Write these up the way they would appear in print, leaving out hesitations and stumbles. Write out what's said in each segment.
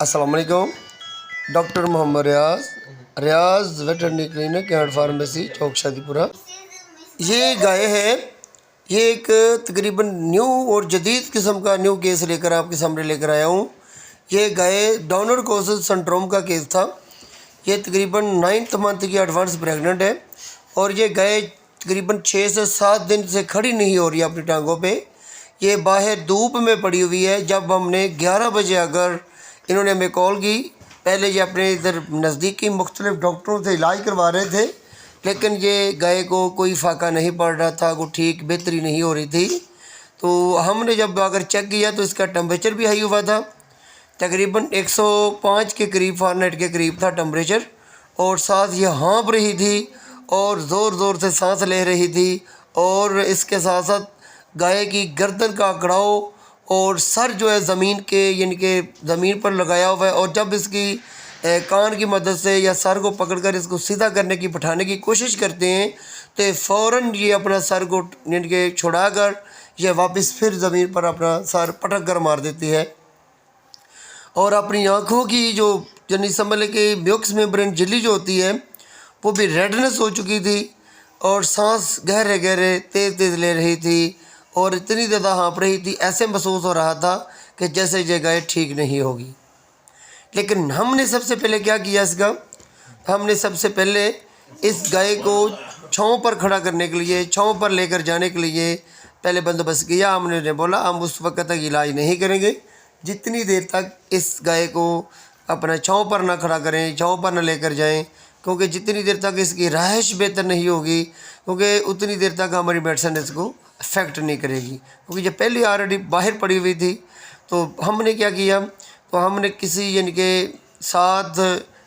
अस्सलाम वालेकुम। Doctor Mohammad Riyaz veterinary clinic and pharmacy चौक शादीपुरा। ये गाय है, ये एक तकरीबन न्यू और जदीद किस्म का न्यू केस लेकर आपके सामने लेकर आया हूँ। ये गाय डाउनर कोसल सिंड्रोम का केस था। ये तकरीबन 9th मंथ की एडवांस प्रेग्नेंट है और ये गाय तकरीबन 6 से 7 दिन से खड़ी नहीं हो रही है अपनी टांगों पे। ये बाहर धूप में पड़ी हुई है। जब हमने 11 बजे अगर इन्होंने हमें कॉल की, पहले ये अपने इधर नज़दीकी मुख्तलिफ डॉक्टरों से इलाज करवा रहे थे, लेकिन ये गाय को कोई फाका नहीं पड़ रहा था, कोई ठीक बेहतरी नहीं हो रही थी। तो हमने जब अगर चेक किया तो इसका टेम्परेचर भी हाई हुआ था, तकरीबन 105 के करीब फ़ारेनहाइट के करीब था टेम्परेचर, और साथ ये हाँफ रही थी और ज़ोर ज़ोर से सांस ले रही थी। और इसके साथ साथ गाय की गर्दन का अकड़ाव और सर जो है ज़मीन के यानी कि ज़मीन पर लगाया हुआ है, और जब इसकी कान की मदद से या सर को पकड़कर इसको सीधा करने की बैठाने की कोशिश करते हैं तो फ़ौरन ये अपना सर को यानी कि छुड़ाकर ये वापस फिर ज़मीन पर अपना सर पटक कर मार देती है। और अपनी आँखों की जो यानी समझ लें कि म्यूकस मेम्ब्रेन झिल्ली जो होती है वो भी रेडनेस हो चुकी थी, और सांस गहरे गहरे तेज़ तेज़ ले रही थी और इतनी ज़्यादा हाँफ रही थी, ऐसे महसूस हो रहा था कि जैसे ये गाय ठीक नहीं होगी। लेकिन हमने सबसे पहले क्या किया इसका, हमने सबसे पहले इस गाय को छाँव पर खड़ा करने के लिए, छाँव पर लेकर जाने के लिए पहले बंदोबस्त किया। हमने बोला हम उस वक्त तक इलाज नहीं करेंगे जितनी देर तक इस गाय को अपना छाँव पर ना खड़ा करें, छाँव पर ना लेकर जाएं, क्योंकि जितनी देर तक इसकी रहाइश बेहतर नहीं होगी, क्योंकि उतनी देर तक हमारी मेडिसिन इसको अफेक्ट नहीं करेगी, क्योंकि जब पहले ऑलरेडी बाहर पड़ी हुई थी। तो हमने क्या किया, तो हमने किसी यानी कि 7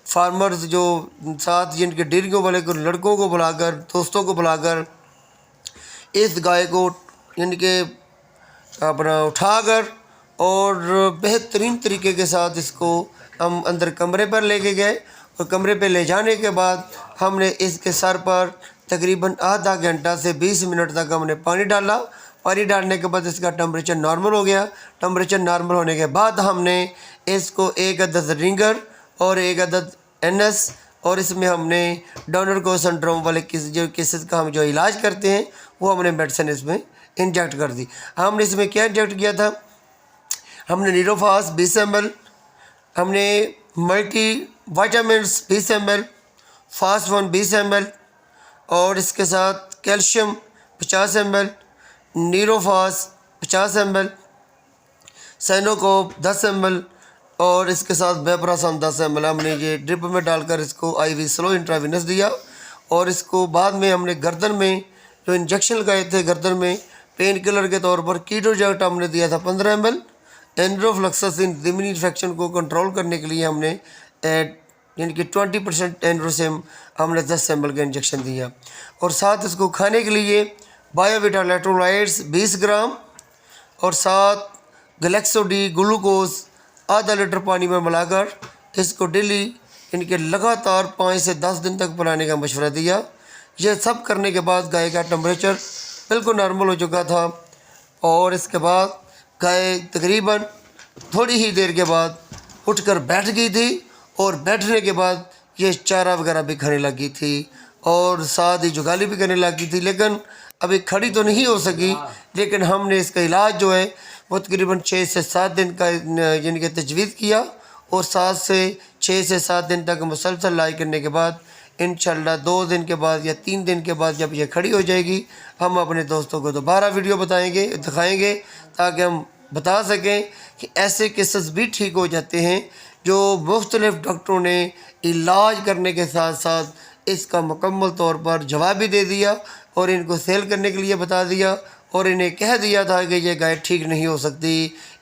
फार्मर्स जो 7 यानी कि डेयरियों वाले को लड़कों को बुलाकर, दोस्तों को बुलाकर इस गाय को यानी कि अपना उठाकर और बेहतरीन तरीके के साथ इसको हम अंदर कमरे पर लेके गए, और कमरे पे ले जाने के बाद हमने इसके सर पर तकरीबन आधा घंटा से 20 मिनट तक हमने पानी डाला। पानी डालने के बाद इसका टेम्परेचर नॉर्मल हो गया। टेम्परेचर नॉर्मल होने के बाद हमने इसको एक अदद रिंगर और एक अदद एनएस, और इसमें हमने डाउनर को सिंड्रोम वाले जो केसेस का हम जो इलाज करते हैं वो हमने मेडिसिन इसमें इंजेक्ट कर दी। हमने इसमें क्या इंजेक्ट किया था, हमने नीरोफास 20 ml, हमने multi vitamins 20 ml, fast one 20 ml, और इसके साथ कैल्शियम 50 ml, नीरोफास 50 ml, सैनोकोप 10 ml, और इसके साथ बेपरासन 10 ml हमने ये ड्रिप में डालकर इसको आईवी स्लो इंट्रावीनस दिया। और इसको बाद में हमने गर्दन में जो इंजेक्शन लगाए थे गर्दन में पेन किलर के तौर पर कीटोजैक्ट हमने दिया था 15 ml। एंड्रोफ्लक्सासिन ज़मीनी इन्फेक्शन को कंट्रोल करने के लिए हमने यानी कि 20% एंड्रोसिम हमने 10 ml का इंजेक्शन दिया। और साथ इसको खाने के लिए बायोविटा इलेक्ट्रोलाइट्स 20 ग्राम और साथ गलेक्सोडी ग्लूकोज आधा लीटर पानी में मिलाकर इसको डेली इनके लगातार 5 से 10 दिन तक पिलाने का मशवरा दिया। यह सब करने के बाद गाय का टेम्परेचर बिल्कुल नॉर्मल हो चुका था, और इसके बाद गाय तकरीबन थोड़ी ही देर के बाद उठकर बैठ गई थी, और बैठने के बाद ये चारा वगैरह भी खाने लगी थी और साथ ही जुगाली भी करने लगी थी। लेकिन अभी खड़ी तो नहीं हो सकी, लेकिन हमने इसका इलाज जो है वो तकरीबन 6 से 7 दिन का यानी कि तजवीज़ किया, और 7 से 6 से 7 दिन तक मुसलसल इलाज करने के बाद इंशाल्लाह 2 दिन के बाद या 3 दिन के बाद जब ये खड़ी हो जाएगी हम अपने दोस्तों को दोबारा वीडियो दिखाएंगे ताकि हम बता सकें कि ऐसे केसेस भी ठीक हो जाते हैं जो मुख्तलिफ डॉक्टरों ने इलाज करने के साथ साथ इसका मुकम्मल तौर पर जवाब भी दे दिया, और इनको सेल करने के लिए बता दिया, और इन्हें कह दिया था कि ये गाय ठीक नहीं हो सकती,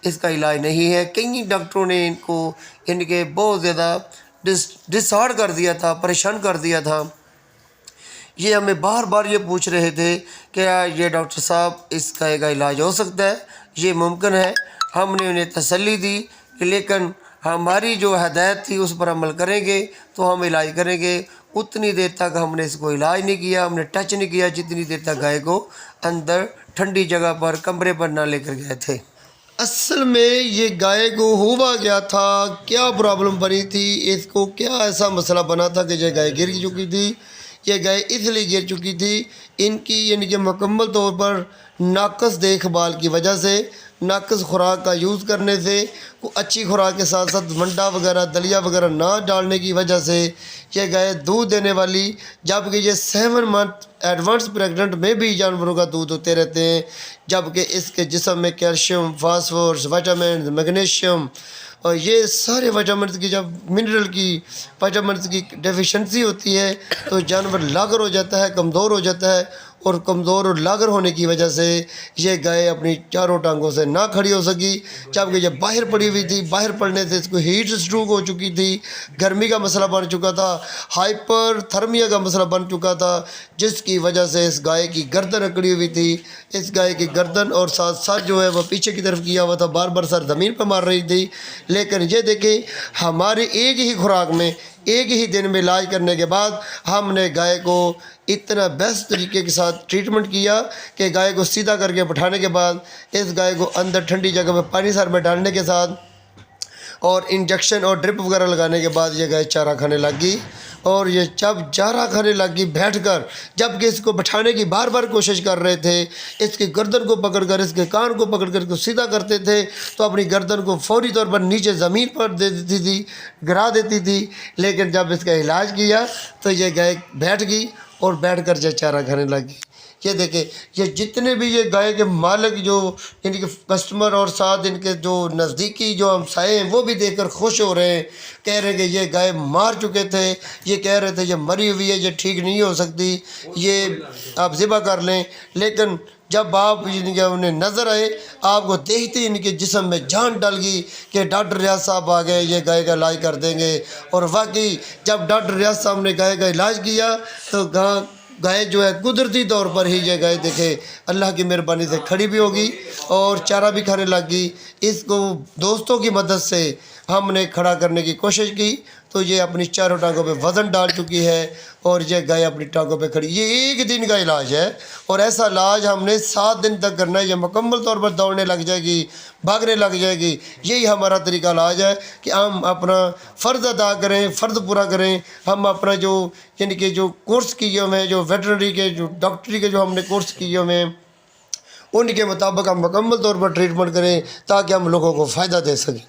इसका इलाज नहीं है। कई डॉक्टरों ने इनको इनके बहुत ज़्यादा डिसऑर्डर कर दिया था, परेशान कर दिया था। ये हमें बार बार ये पूछ रहे थे कि ये डॉक्टर साहब इस गाय का इलाज हो सकता है, ये मुमकिन है। हमने उन्हें तसल्ली दी कि लेकिन हमारी जो हदायत थी उस पर अमल करेंगे तो हम इलाज करेंगे। उतनी देर तक हमने इसको इलाज नहीं किया, हमने टच नहीं किया जितनी देर तक गाय को अंदर ठंडी जगह पर कमरे पर ना लेकर गए थे। असल में ये गाय को हुआ क्या था, क्या प्रॉब्लम बनी थी, इसको क्या ऐसा मसला बना था कि ये गाय गिर चुकी थी। ये गाय इसलिए गिर चुकी थी, इनकी यानी कि मुकम्मल तौर पर नाकस देखभाल की वजह से, नाकस खुराक का यूज़ करने से, को अच्छी खुराक के साथ साथ मंडा वगैरह दलिया वगैरह ना डालने की वजह से ये गाय दूध देने वाली, जबकि ये 7 मंथ एडवांस प्रेग्नेंट में भी जानवरों का दूध होते रहते हैं, जबकि इसके जिस्म में कैल्शियम, फास्फोरस, विटामिन, मैग्नीशियम और ये सारे विटामिन की, जब मिनरल की, विटामिन की डेफिशिएंसी होती है तो जानवर लागर हो जाता है, कमज़ोर हो जाता है। और कमज़ोर और लागर होने की वजह से ये गाय अपनी चारों टांगों से ना खड़ी हो सकी, जबकि जब बाहर पड़ी हुई थी, बाहर पड़ने से इसको हीट स्ट्रोक हो चुकी थी, गर्मी का मसला बन चुका था, हाइपर थर्मिया का मसला बन चुका था, जिसकी वजह से इस गाय की गर्दन अकड़ी हुई थी। इस गाय की गर्दन और साथ साथ जो है वह पीछे की तरफ किया हुआ था, बार बार सर ज़मीन पर मार रही थी। लेकिन ये देखें, हमारे एक ही खुराक में, एक ही दिन में इलाज करने के बाद हमने गाय को इतना बेस्ट तरीके के साथ ट्रीटमेंट किया कि गाय को सीधा करके बैठाने के बाद इस गाय को अंदर ठंडी जगह में पानी सर में डालने के साथ और इंजेक्शन और ड्रिप वगैरह लगाने के बाद ये गाय चारा खाने लगी। और ये जब चारा खाने लगी बैठकर, जबकि इसको बैठाने की बार बार कोशिश कर रहे थे, इसकी गर्दन को पकड़कर, इसके कान को पकड़कर इसको सीधा करते थे तो अपनी गर्दन को फौरी तौर पर नीचे ज़मीन पर दे देती थी, गिरा देती थी। लेकिन जब इसका इलाज किया तो ये गाय बैठ गई और बैठकर जो चारा खाने लगी। ये देखें, ये जितने भी ये गाय के मालिक, जो इनके कस्टमर और साथ इनके जो नज़दीकी जो हमसाए हैं, वो भी देखकर खुश हो रहे हैं, कह रहे हैं कि ये गाय मार चुके थे, ये कह रहे थे ये मरी हुई है, ये ठीक नहीं हो सकती, ये आप ज़िबा कर लें। लेकिन जब आप इनके उन्हें नज़र आए, आपको देखते ही इनके जिस्म में जान डल गई कि डॉक्टर रियाज साहब आ गए, ये गाय का इलाज कर देंगे। और वाकई जब डॉक्टर रियाज साहब ने गाय का इलाज किया तो गाय जो है कुदरती तौर पर ही ये गाय देखे अल्लाह की मेहरबानी से खड़ी भी होगी और चारा भी खाने लगी। इसको दोस्तों की मदद से हमने खड़ा करने की कोशिश की तो ये अपनी चारों टांगों पे वज़न डाल चुकी है और ये गाय अपनी टांगों पे खड़ी। ये एक दिन का इलाज है और ऐसा इलाज हमने 7 दिन तक करना है। ये मुकम्मल तौर पर दौड़ने लग जाएगी, भागने लग जाएगी। यही हमारा तरीका इलाज है कि हम अपना फ़र्ज़ अदा करें, फ़र्ज़ पूरा करें। हम अपना जो यानी कि जो कोर्स किए हुए हैं, जो वेटरनरी के, जो डॉक्टरी के जो हमने कोर्स किए हुए हैं, उनके मुताबिक हम मुकम्मल तौर पर ट्रीटमेंट करें ताकि हम लोगों को फ़ायदा दे सकें।